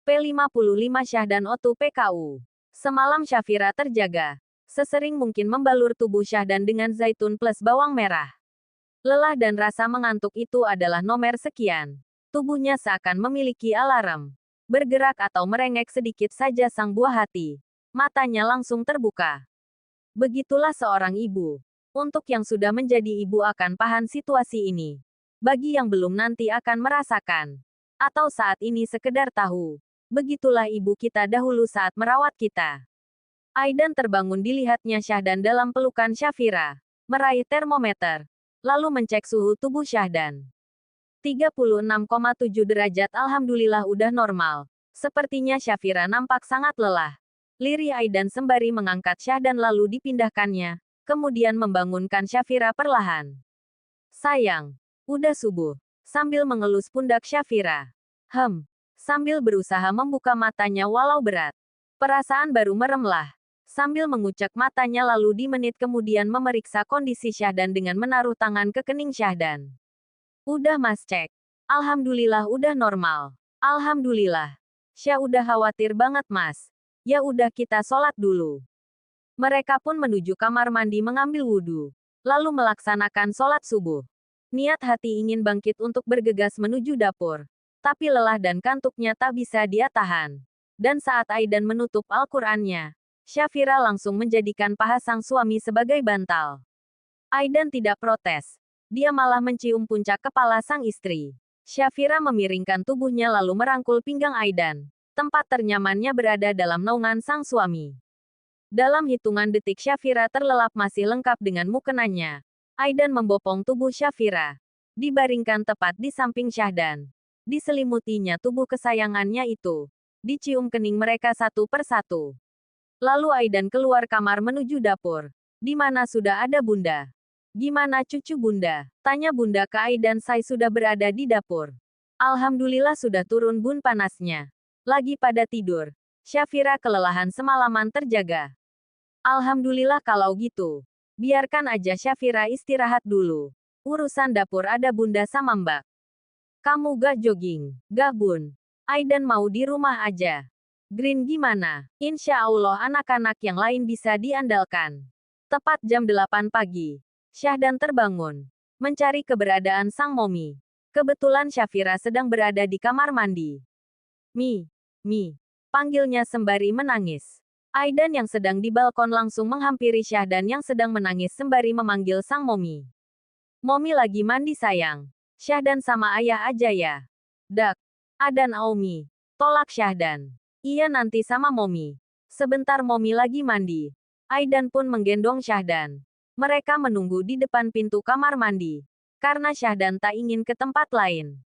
P55 Syahdan Otu PKU. Semalam Syafira terjaga. Sesering mungkin membalur tubuh Syahdan dengan zaitun plus bawang merah. Lelah dan rasa mengantuk itu adalah nomor sekian. Tubuhnya seakan memiliki alarm. Bergerak atau merengek sedikit saja sang buah hati. Matanya langsung terbuka. Begitulah seorang ibu. Untuk yang sudah menjadi ibu akan paham situasi ini. Bagi yang belum nanti akan merasakan. Atau saat ini sekedar tahu. Begitulah ibu kita dahulu saat merawat kita. Aidan terbangun dilihatnya Syahdan dalam pelukan Syafira. Meraih termometer. Lalu mencek suhu tubuh Syahdan. 36,7 derajat. Alhamdulillah udah normal. Sepertinya Syafira nampak sangat lelah. Lirih Aidan sembari mengangkat Syahdan lalu dipindahkannya. Kemudian membangunkan Syafira perlahan. Sayang. Udah subuh. Sambil mengelus pundak Syafira. Sambil berusaha membuka matanya walau berat. Perasaan baru meremlah. Sambil mengucek matanya lalu di menit kemudian memeriksa kondisi Syahdan dengan menaruh tangan ke kening Syahdan. Udah mas cek. Alhamdulillah udah normal. Alhamdulillah. Syah udah khawatir banget mas. Ya udah kita sholat dulu. Mereka pun menuju kamar mandi mengambil wudhu. Lalu melaksanakan sholat subuh. Niat hati ingin bangkit untuk bergegas menuju dapur. Tapi lelah dan kantuknya tak bisa dia tahan. Dan saat Aidan menutup Al-Qur'annya, Syafira langsung menjadikan paha sang suami sebagai bantal. Aidan tidak protes. Dia malah mencium puncak kepala sang istri. Syafira memiringkan tubuhnya lalu merangkul pinggang Aidan. Tempat ternyamannya berada dalam naungan sang suami. Dalam hitungan detik Syafira terlelap masih lengkap dengan mukenanya. Aidan membopong tubuh Syafira. Dibaringkan tepat di samping Syahdan. Diselimutinya tubuh kesayangannya itu. Dicium kening mereka satu persatu. Lalu Aidan keluar kamar menuju dapur. Di mana sudah ada bunda. Gimana cucu bunda? Tanya bunda ke Aidan saya sudah berada di dapur. Alhamdulillah sudah turun bun panasnya. Lagi pada tidur. Syafira kelelahan semalaman terjaga. Alhamdulillah kalau gitu. Biarkan aja Syafira istirahat dulu. Urusan dapur ada bunda sama mbak. Kamu gak jogging, gak bun. Aidan mau di rumah aja. Green gimana? Insya Allah anak-anak yang lain bisa diandalkan. Tepat jam 8 pagi. Syahdan terbangun. Mencari keberadaan sang momi. Kebetulan Syafira sedang berada di kamar mandi. Mi. Panggilnya sembari menangis. Aidan yang sedang di balkon langsung menghampiri Syahdan yang sedang menangis sembari memanggil sang momi. Momi lagi mandi sayang. Syahdan sama ayah aja ya. Dak. Adan Aumi. Tolak Syahdan. Iya nanti sama momi. Sebentar momi lagi mandi. Aidan pun menggendong Syahdan. Mereka menunggu di depan pintu kamar mandi. Karena Syahdan tak ingin ke tempat lain.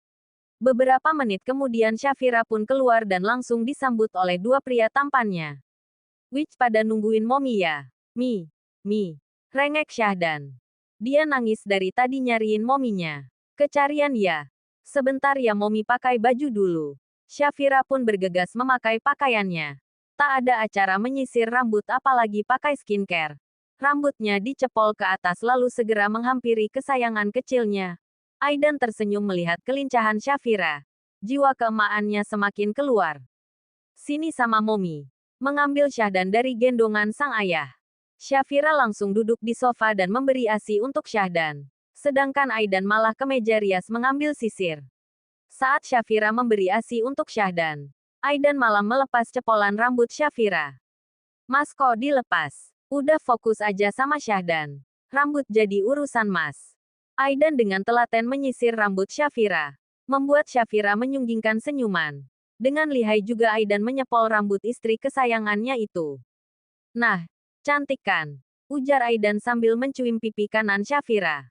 Beberapa menit kemudian Syafira pun keluar dan langsung disambut oleh dua pria tampannya. Wich pada nungguin momi ya. Mi. Rengek Syahdan. Dia nangis dari tadi nyariin mominya. Kecarian ya. Sebentar ya momi pakai baju dulu. Syafira pun bergegas memakai pakaiannya. Tak ada acara menyisir rambut apalagi pakai skincare. Rambutnya dicepol ke atas lalu segera menghampiri kesayangan kecilnya. Aidan tersenyum melihat kelincahan Syafira. Jiwa keemaannya semakin keluar. Sini sama momi. Mengambil Syahdan dari gendongan sang ayah. Syafira langsung duduk di sofa dan memberi ASI untuk Syahdan. Sedangkan Aidan malah ke meja rias mengambil sisir. Saat Syafira memberi ASI untuk Syahdan, Aidan malah melepas cepolan rambut Syafira. Mas kok dilepas? Udah fokus aja sama Syahdan. Rambut jadi urusan mas. Aidan dengan telaten menyisir rambut Syafira. Membuat Syafira menyunggingkan senyuman. Dengan lihai juga Aidan menyepol rambut istri kesayangannya itu. Nah, cantik kan? Ujar Aidan sambil mencuim pipi kanan Syafira.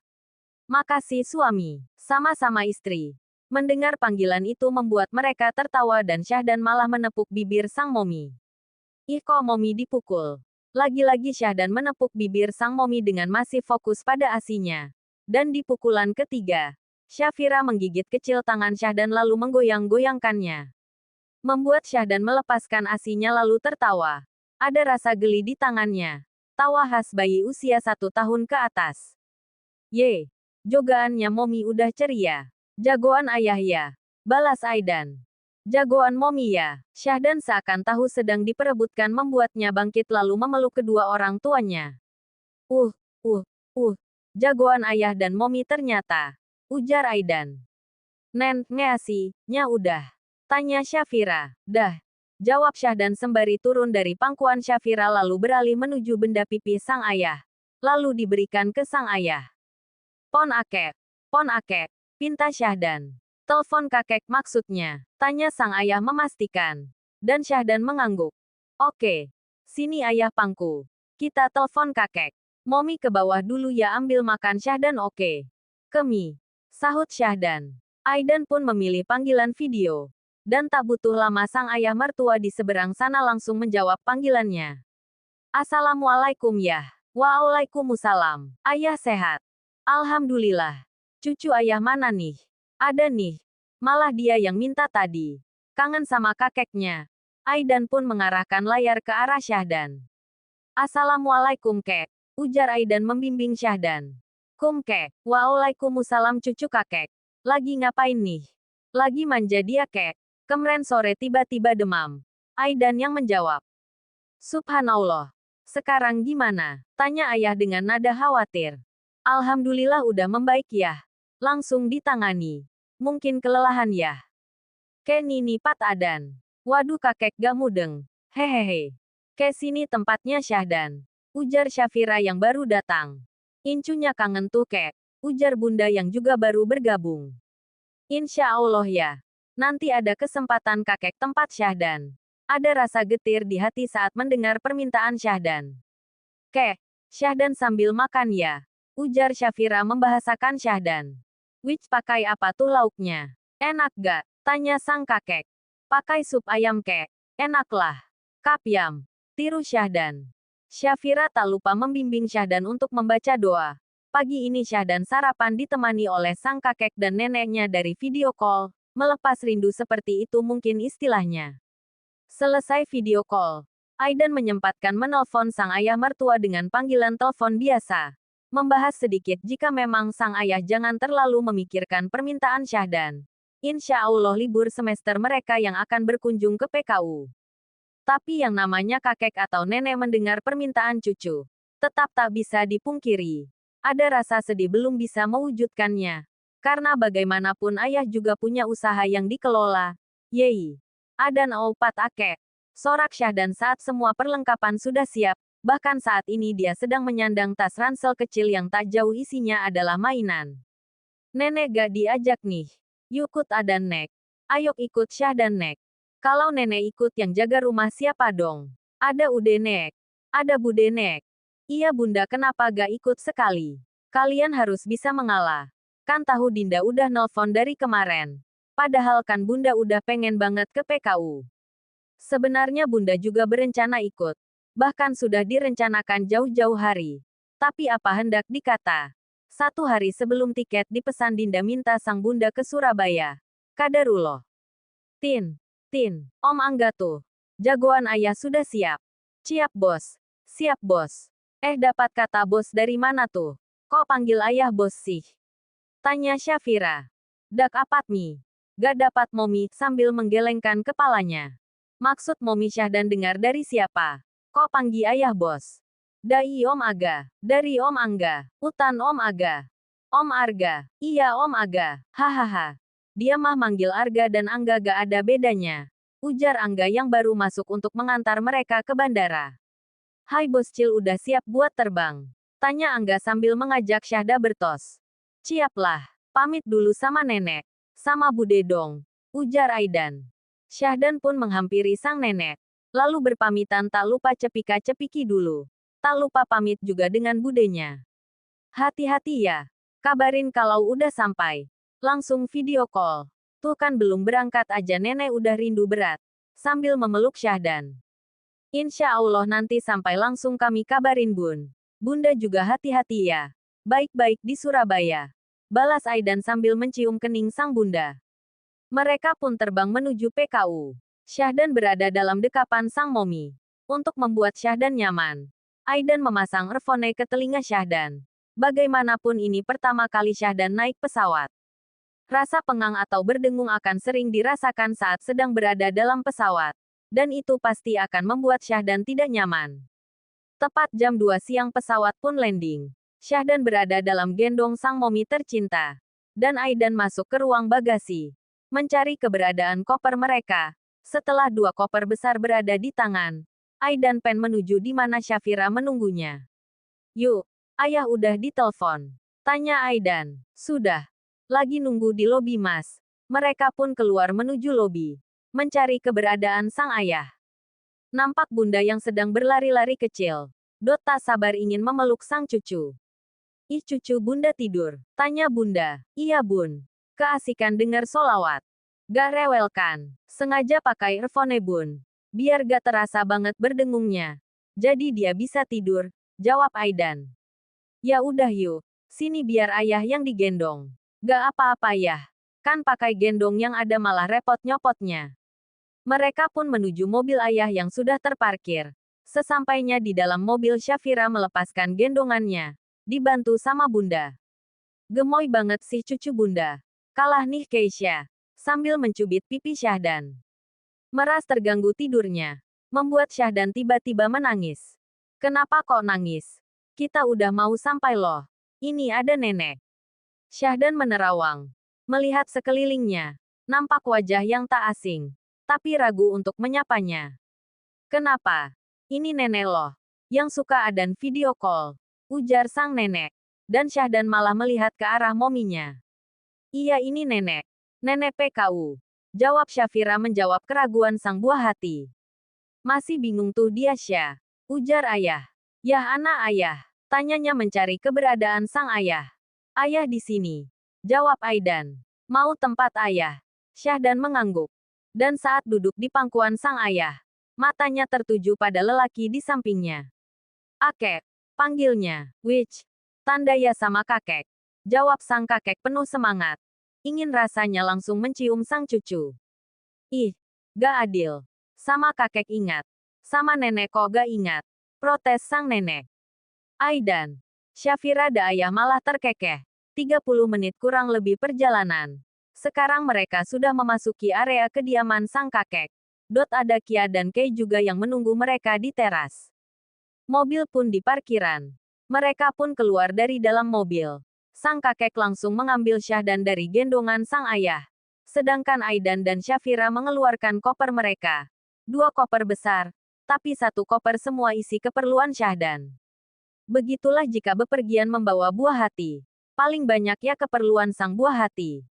Makasih suami. Sama-sama istri. Mendengar panggilan itu membuat mereka tertawa dan Syahdan malah menepuk bibir sang momi. Ih kok momi dipukul. Lagi-lagi Syahdan menepuk bibir sang momi dengan masih fokus pada asinya. Dan di pukulan ketiga, Syafira menggigit kecil tangan Syahdan lalu menggoyang-goyangkannya. Membuat Syahdan melepaskan asinya lalu tertawa. Ada rasa geli di tangannya. Tawa khas bayi usia 1 tahun ke atas. Ye. Jogaannya momi udah ceria. Jagoan ayah ya. Balas Aidan. Jagoan Momi ya. Syahdan seakan tahu sedang diperebutkan membuatnya bangkit lalu memeluk kedua orang tuanya. Uh, uh, jagoan ayah dan Momi ternyata. Ujar Aidan. Nen, ngeasi, nya udah. Tanya Syafira. Dah. Jawab Syahdan sembari turun dari pangkuan Syafira lalu beralih menuju benda pipih sang ayah. Lalu diberikan ke sang ayah. Pon akek, pinta Syahdan. Telepon kakek maksudnya. Tanya sang ayah memastikan. Dan Syahdan mengangguk. Oke. Sini ayah pangku. Kita telepon kakek. Momi ke bawah dulu ya ambil makan Syahdan oke. Kemi. Sahut Syahdan. Aidan pun memilih panggilan video. Dan tak butuh lama sang ayah mertua di seberang sana langsung menjawab panggilannya. Assalamualaikum ya. Waalaikumsalam. Ayah sehat. Alhamdulillah. Cucu ayah mana nih? Ada nih. Malah dia yang minta tadi. Kangen sama kakeknya. Aidan pun mengarahkan layar ke arah Syahdan. Assalamualaikum kek. Ujar Aidan membimbing Syahdan. Kum kek. Waalaikumsalam cucu kakek. Lagi ngapain nih? Lagi manja dia kek. Kemren sore tiba-tiba demam. Aidan yang menjawab. Subhanallah. Sekarang gimana? Tanya ayah dengan nada khawatir. Alhamdulillah udah membaik ya. Langsung ditangani. Mungkin kelelahan ya. Kenini Pat Adan. Waduh kakek gak mudeng. Hehehe. Ke sini tempatnya Syahdan. Ujar Syafira yang baru datang. Incunya kangen tuh kek. Ujar bunda yang juga baru bergabung. Insya Allah ya. Nanti ada kesempatan kakek tempat Syahdan. Ada rasa getir di hati saat mendengar permintaan Syahdan. Kek, Syahdan sambil makan ya. Ujar Syafira membahasakan Syahdan. Wich pakai apa tuh lauknya? Enak gak? Tanya sang kakek. Pakai sup ayam kek. Enaklah. Kapyam. Tiru Syahdan. Syafira tak lupa membimbing Syahdan untuk membaca doa. Pagi ini Syahdan sarapan ditemani oleh sang kakek dan neneknya dari video call. Melepas rindu seperti itu mungkin istilahnya. Selesai video call, Aidan menyempatkan menelpon sang ayah mertua dengan panggilan telepon biasa. Membahas sedikit jika memang sang ayah jangan terlalu memikirkan permintaan Syahdan. Insya Allah libur semester mereka yang akan berkunjung ke PKU. Tapi yang namanya kakek atau nenek mendengar permintaan cucu, tetap tak bisa dipungkiri. Ada rasa sedih belum bisa mewujudkannya. Karena bagaimanapun ayah juga punya usaha yang dikelola. Yeay. Adan opat akek. Sorak Syahdan saat semua perlengkapan sudah siap. Bahkan saat ini dia sedang menyandang tas ransel kecil yang tak jauh isinya adalah mainan. Nenek gak diajak nih. Yukut Adan nek. Ayok ikut Syahdan nek. Kalau nenek ikut yang jaga rumah siapa dong? Ada ude nek. Ada bude nek. Iya bunda kenapa gak ikut sekali? Kalian harus bisa mengalah. Kan tahu Dinda udah nelpon dari kemarin. Padahal kan bunda udah pengen banget ke PKU. Sebenarnya bunda juga berencana ikut. Bahkan sudah direncanakan jauh-jauh hari. Tapi apa hendak dikata? 1 hari sebelum tiket dipesan Dinda minta sang bunda ke Surabaya. Kadarullah. Tin. Om Angga tuh. Jagoan ayah sudah siap. Siap bos. Siap bos. Dapat kata bos dari mana tuh? Kok panggil ayah bos sih? Tanya Syafira. Dak apat mi. Gak dapat Momi sambil menggelengkan kepalanya. Maksud Momi Syahdan dengar dari siapa? Kok panggil ayah bos? Dari Om Aga. Dari Om Angga. Utan Om Aga. Om Arga. Iya Om Aga. Hahaha. Dia mah manggil Arga dan Angga gak ada bedanya. Ujar Angga yang baru masuk untuk mengantar mereka ke bandara. Hai bos Cil udah siap buat terbang? Tanya Angga sambil mengajak Syahda bertos. Siaplah, pamit dulu sama nenek. Sama bude dong. Ujar Aidan. Syahdan pun menghampiri sang nenek. Lalu berpamitan tak lupa cepika-cepiki dulu. Tak lupa pamit juga dengan budenya. Hati-hati ya. Kabarin kalau udah sampai. Langsung video call. Tuh kan belum berangkat aja nenek udah rindu berat. Sambil memeluk Syahdan. Insya Allah nanti sampai langsung kami kabarin bun. Bunda juga hati-hati ya. Baik-baik di Surabaya. Balas Aidan sambil mencium kening sang bunda. Mereka pun terbang menuju PKU. Syahdan berada dalam dekapan sang Momi. Untuk membuat Syahdan nyaman, Aidan memasang earphone ke telinga Syahdan. Bagaimanapun ini pertama kali Syahdan naik pesawat. Rasa pengang atau berdengung akan sering dirasakan saat sedang berada dalam pesawat. Dan itu pasti akan membuat Syahdan tidak nyaman. Tepat jam 2 siang pesawat pun landing. Syahdan berada dalam gendong sang momi tercinta. Dan Aidan masuk ke ruang bagasi. Mencari keberadaan koper mereka. Setelah 2 koper besar berada di tangan, Aidan pen menuju di mana Syafira menunggunya. Yuk, ayah udah ditelepon. Tanya Aidan. Sudah. Lagi nunggu di lobi mas. Mereka pun keluar menuju lobi. Mencari keberadaan sang ayah. Nampak bunda yang sedang berlari-lari kecil. Dot tak sabar ingin memeluk sang cucu. Ih cucu bunda tidur. Tanya bunda. Iya bun. Keasikan dengar solawat. Gak rewel kan? Sengaja pakai earphone bun. Biar gak terasa banget berdengungnya. Jadi dia bisa tidur. Jawab Aidan. Ya udah yuk. Sini biar ayah yang digendong. Gak apa-apa ya. Kan pakai gendong yang ada malah repot nyopotnya. Mereka pun menuju mobil ayah yang sudah terparkir. Sesampainya di dalam mobil Syafira melepaskan gendongannya. Dibantu sama bunda. Gemoy banget sih cucu bunda. Kalah nih Keisha. Sambil mencubit pipi Syahdan. Meras terganggu tidurnya. Membuat Syahdan tiba-tiba menangis. Kenapa kok nangis? Kita udah mau sampai loh. Ini ada nenek. Syahdan menerawang. Melihat sekelilingnya. Nampak wajah yang tak asing. Tapi ragu untuk menyapanya. Kenapa? Ini nenek loh. Yang suka adan video call. Ujar sang nenek. Dan Syahdan malah melihat ke arah mominya. Iya ini nenek. Nenek PKU. Jawab Syafira menjawab keraguan sang buah hati. Masih bingung tuh dia Syah. Ujar ayah. Yah anak ayah. Tanyanya mencari keberadaan sang ayah. Ayah di sini. Jawab Aidan. Mau tempat ayah. Syahdan mengangguk. Dan saat duduk di pangkuan sang ayah, matanya tertuju pada lelaki di sampingnya. Akek, panggilnya. Which? Tanda ya sama kakek. Jawab sang kakek penuh semangat. Ingin rasanya langsung mencium sang cucu. Ih, gak adil. Sama kakek ingat. Sama nenek kok gak ingat. Protes sang nenek. Aidan. Syafira da ayah malah terkekeh. 30 menit kurang lebih perjalanan. Sekarang mereka sudah memasuki area kediaman sang kakek. Dot ada Kia dan Kei juga yang menunggu mereka di teras. Mobil pun di parkiran. Mereka pun keluar dari dalam mobil. Sang kakek langsung mengambil Syahdan dari gendongan sang ayah. Sedangkan Aidan dan Syafira mengeluarkan koper mereka. 2 koper besar, tapi 1 koper semua isi keperluan Syahdan. Begitulah jika bepergian membawa buah hati. Paling banyak ya keperluan sang buah hati.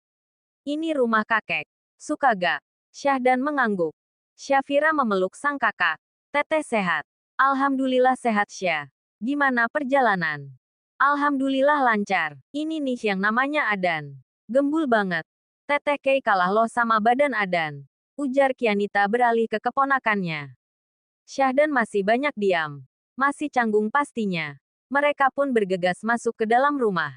Ini rumah kakek. Suka gak? Syahdan mengangguk. Syafira memeluk sang kakak. Teteh sehat. Alhamdulillah sehat Syah. Gimana perjalanan? Alhamdulillah lancar. Ini nih yang namanya Adan. Gembul banget. Teteh Kei kalah loh sama badan Adan. Ujar Kianita beralih ke keponakannya. Syahdan masih banyak diam. Masih canggung pastinya. Mereka pun bergegas masuk ke dalam rumah.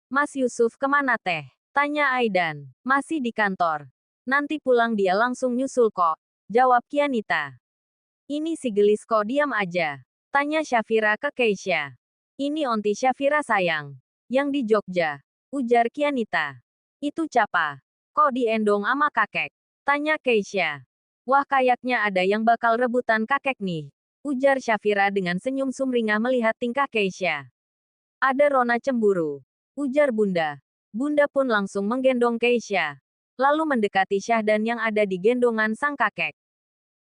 Mas Yusuf kemana teh? Tanya Aidan. Masih di kantor. Nanti pulang dia langsung nyusul kok. Jawab Kianita. Ini si gelis kok diam aja. Tanya Syafira ke Keisha. Ini onti Syafira sayang. Yang di Jogja. Ujar Kianita. Itu capa. Kok diendong ama kakek? Tanya Keisha. Wah kayaknya ada yang bakal rebutan kakek nih. Ujar Syafira dengan senyum sumringah melihat tingkah Keisha. Ada Rona cemburu. Ujar bunda. Bunda pun langsung menggendong Keisha. Lalu mendekati Syahdan yang ada di gendongan sang kakek.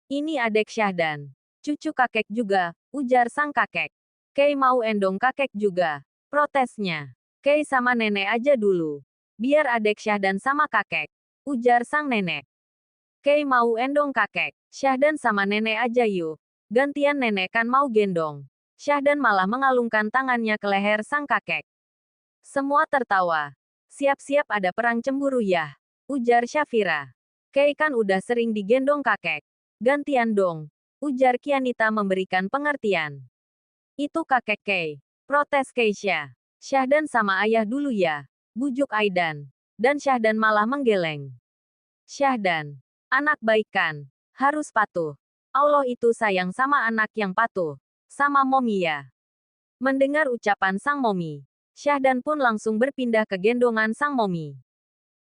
Ini adek Syahdan. Cucu kakek juga, ujar sang kakek. Kei mau endong kakek juga. Protesnya. Kei sama nenek aja dulu. Biar adek Syahdan sama kakek. Ujar sang nenek. Kei mau endong kakek. Syahdan sama nenek aja yuk. Gantian nenek kan mau gendong. Syahdan malah mengalungkan tangannya ke leher sang kakek. Semua tertawa. Siap-siap ada perang cemburu ya. Ujar Syafira. Kei kan udah sering digendong kakek. Gantian dong. Ujar Kianita memberikan pengertian. Itu kakek Kei. Protes Keisha. Syahdan sama ayah dulu ya. Bujuk Aidan. Dan Syahdan malah menggeleng. Syahdan. Anak baik kan. Harus patuh. Allah itu sayang sama anak yang patuh. Sama momi ya. Mendengar ucapan sang momi. Syahdan pun langsung berpindah ke gendongan sang momi.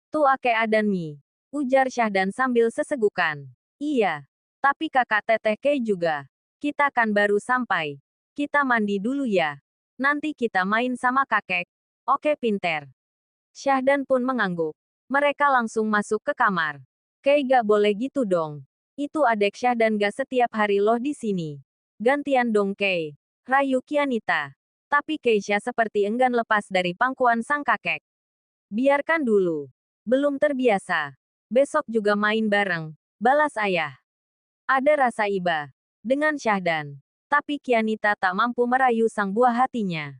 Tuake dan Mi. Ujar Syahdan sambil sesegukan. Iya. Tapi kakak teteh Kei juga. Kita kan baru sampai. Kita mandi dulu ya. Nanti kita main sama kakek. Oke pinter. Syahdan pun mengangguk. Mereka langsung masuk ke kamar. Kei gak boleh gitu dong. Itu adek Syahdan gak setiap hari loh di sini. Gantian dong Kei. Rayu Kianita. Tapi Keisha seperti enggan lepas dari pangkuan sang kakek. Biarkan dulu. Belum terbiasa. Besok juga main bareng. Balas ayah. Ada rasa iba. Dengan Syahdan. Tapi Kianita tak mampu merayu sang buah hatinya.